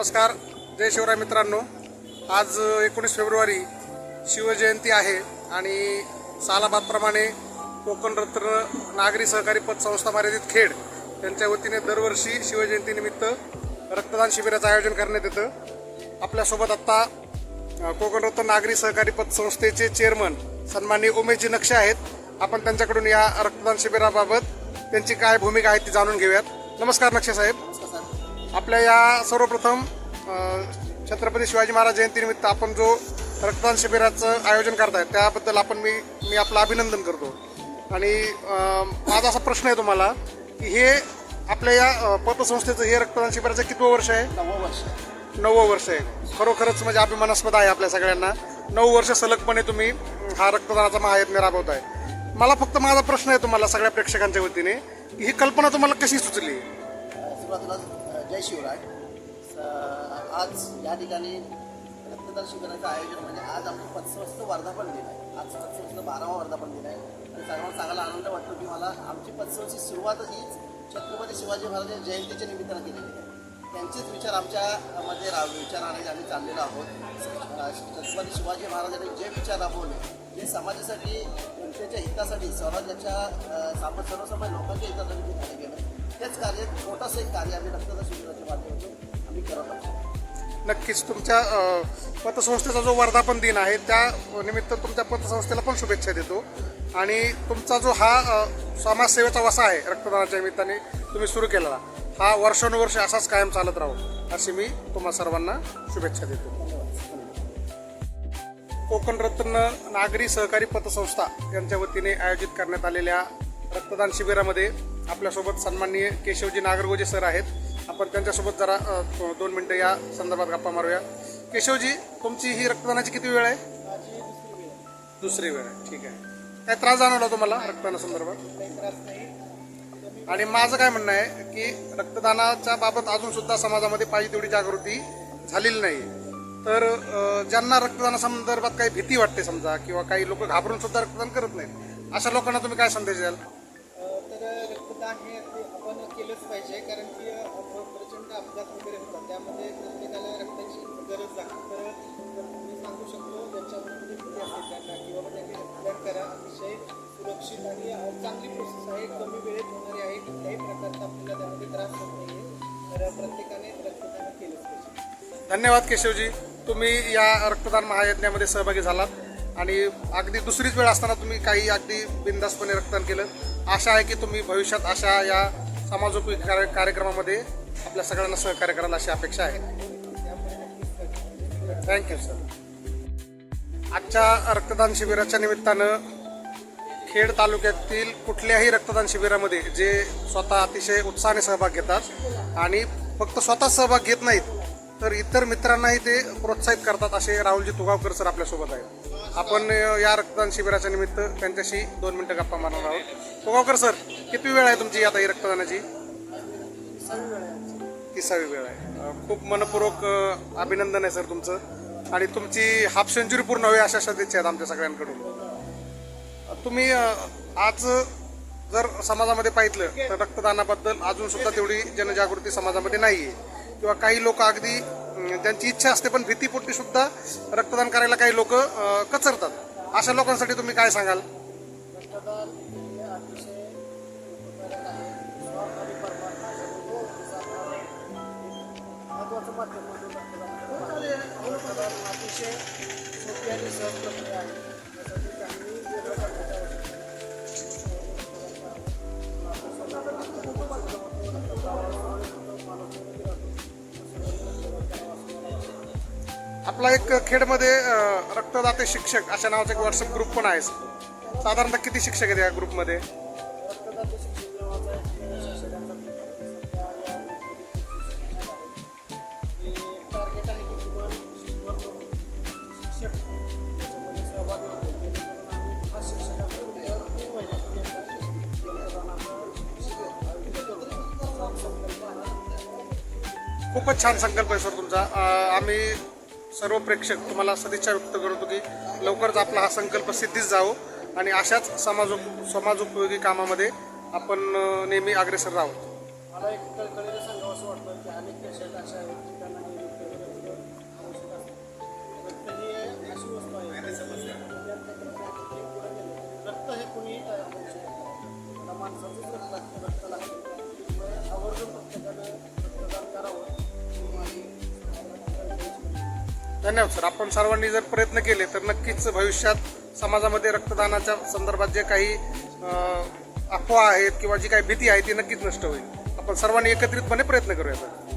नमस्कार, जय शिवराय मित्रांनो. आज 19 फेब्रुवारी शिवजयंती आहे आणि सालाबादप्रमाणे कोकण रत्न नागरी सहकारी पतसंस्था मर्यादित खेड यांच्या वतीने दरवर्षी शिवजयंतीनिमित्त रक्तदान शिबिराचं आयोजन करण्यात येतं. आपल्यासोबत आत्ता कोकण रत्न नागरी सहकारी पतसंस्थेचे चेअरमन सन्माननीय उमेशजी नक्षे आहेत. आपण त्यांच्याकडून या रक्तदान शिबिराबाबत त्यांची काय भूमिका आहे ती जाणून घेऊयात. नमस्कार नक्षे साहेब. आपल्या या सर्वप्रथम छत्रपती शिवाजी महाराज जयंतीनिमित्त आपण जो रक्तदान शिबिराचं आयोजन करताय त्याबद्दल मी आपलं अभिनंदन करतो. आणि माझा असा प्रश्न आहे तुम्हाला की हे आपल्या या पतसंस्थेचं हे रक्तदान शिबिराचं कितवं वर्ष आहे? 9वं वर्ष आहे. खरोखरच म्हणजे अभिमानास्पद आहे आपल्या सगळ्यांना. 9 वर्ष सलगपणे तुम्ही हा रक्तदानाचा महायज्ञ राबवताय. मला फक्त माझा प्रश्न आहे तुम्हाला सगळ्या प्रेक्षकांच्या वतीने की ही कल्पना तुम्हाला कशी सुचली? सुरुवातीला जय शिवराय. आज या ठिकाणी रक्तदान शिबिराचं आयोजन म्हणजे आज आपण पतसंस्था वर्धापन दिन आहे. आज पतसंस्थेचं 12वा वर्धापन दिन आहे आणि सर्वांना चांगला आनंद वाटतो की मला आमची पतसंस्थेची सुरुवातच हीच छत्रपती शिवाजी महाराज जयंतीच्या निमित्तानं केलेली आहे. त्यांचेच विचार आमच्यामध्ये विचार आणायचे आम्ही चाललेलो आहोत. छत्रपती शिवाजी महाराजांनी जे विचार राबवले, जे समाजासाठी जनतेच्या हितासाठी स्वराज्याच्या सर्वसामान्य लोकांच्या हितासाठी जे कार्य केलं, तेच कार्य छोटंसं एक कार्य आम्ही रक्तदान शिबिराच्या माध्यमातून आम्ही करत आहोत. नक्कीच तुमच्या पतसंस्थेचा जो वर्धापन दिन आहे त्या निमित्त तुमच्या पतसंस्थेला पण शुभेच्छा देतो. आणि तुमचा जो हा समाजसेवेचा वसा आहे रक्तदानाच्या निमित्ताने तुम्ही सुरू केलेला, हा वर्षानुवर्ष असाच कायम चालत राहू अशी मी तुम्हा सर्वांना शुभेच्छा देतो. कोकण रत्न नागरी सहकारी पतसंस्था यांच्या वतीने आयोजित करण्यात आलेल्या रक्तदान शिबिरामध्ये आपल्यासोबत सन्माननीय केशवजी नागरगोजे सर आहेत. आपण त्यांच्यासोबत जरा 2 मिनिटं या संदर्भात गप्पा मारूया. केशवजी, तुमची ही रक्तदानाची किती वेळ आहे? दुसरी वेळ आहे. ठीक आहे. काय त्रास जाणवला तुम्हाला रक्तदानासंदर्भात? आणि माझं काय म्हणणं आहे की रक्तदानाच्या बाबत अजून सुद्धा समाजामध्ये पाहिजे तेवढी जागृती झालेली नाही. तर ज्यांना रक्तदानासंदर्भात काही भीती वाटते समजा, किंवा काही लोक घाबरून सुद्धा रक्तदान करत नाहीत, अशा लोकांना तुम्ही काय संदेश द्याल? तर रक्तदान हे आपण केलंच पाहिजे, कारण की प्रचंड अपघात वगैरे होतात, त्यामध्ये प्रत्येकाला रक्ताची गरज लागते. तर मी सांगू शकतो ज्यांच्यामध्ये भीती असते त्यांना किंवा त्यांनी रक्तदान करा. अतिशय सुरक्षित आणि चांगली प्रोसेस आहे, कमी वेळेत होणारी आहे, कुठल्याही प्रकारचा आपल्याला त्यामध्ये त्रास होत नाही आहे. तर प्रत्येकाने रक्तदान केलंच पाहिजे. धन्यवाद केशवजी, तुम्ही या रक्तदान महायज्ञामध्ये सहभागी झालात आणि अगदी दुसरीच वेळ असताना तुम्ही काही अगदी बिनधास्तपणे रक्तदान केलं. आशा आहे की तुम्ही भविष्यात अशा या समाजोपयोगी कार्यक्रमामध्ये आपल्या सगळ्यांना सहकार्य कराल अशी अपेक्षा आहे. Thank you sir. आजच्या रक्तदान शिबिराच्या निमित्तानं खेड तालुक्यातील कुठल्याही रक्तदान शिबिरामध्ये जे स्वतः अतिशय उत्साहाने सहभाग घेतात आणि फक्त स्वतः सहभाग घेत नाहीत तर इतर मित्रांनाही ते प्रोत्साहित करतात, असे राहुलजी तुगावकर सर आपल्यासोबत आहेत. आपण या रक्तदान शिबिराच्या निमित्त त्यांच्याशी 2 मिनिटं गप्पा मारणार आहोत. तुगावकर सर, किती वेळ आहे तुमची आता ही रक्तदानाची? 30वी वेळ आहे. खूप मनपूर्वक अभिनंदन आहे सर तुमचं. आणि तुमची हाफ सेंचुरी पूर्ण व्हावी अशा सदिच्छा आहेत आमच्या सगळ्यांकडून. तुम्ही आज जर समाजामध्ये पाहिलं तर रक्तदानाबद्दल अजून सुद्धा तेवढी जनजागृती समाजामध्ये नाही आहे, किंवा काही लोक अगदी ज्यांची इच्छा असते पण भीतीपोटी सुद्धा रक्तदान करायला काही लोक कचरतात. अशा लोकांसाठी तुम्ही काय सांगाल? रक्तदान हे अतिशय उपकारक आहे. स्वाभाविक महत्त्वाचं माध्यम म्हणून रक्तदान अतिशय सोपी आणि सहज प्रक्रिया आहे. त्यासाठी त्यांनी आपला एक खेडमध्ये रक्तदाते शिक्षक अशा नावाचा एक व्हॉट्सअप ग्रुप पण आहे. साधारणतः किती शिक्षक आहेत या ग्रुपमध्ये? रक्तदाते शिक्षक नावाचा शिक्षकांचा टार्गेट आहे की किमान शिक्षक त्याच्यामध्ये सहभागी होते. आम्ही हा शिक्षकांचा खूपच छान संकल्प आहे सर तुमचा. आम्ही सर्व प्रेक्षक तुम्हाला सदिच्छा व्यक्त करतो की लवकरच आपला हा संकल्प सिद्धीस जावो आणि अशाच समाजोपयोगी कामामध्ये आपण नेहमी अग्रेसर राहू. मला एक कळकळीने सांगावं असं वाटतं की अनेक देशात अशा आहेत की त्यांना धन्यवाद सर. आपण सर्वांनी जर प्रयत्न केले तर नक्कीच भविष्यात समाजामध्ये रक्तदानाच्या संदर्भात जे काही अफवा आहेत किंवा जी काही भीती आहे ती नक्कीच नष्ट होईल. आपण सर्वांनी एकत्रितपणे प्रयत्न करूया सर.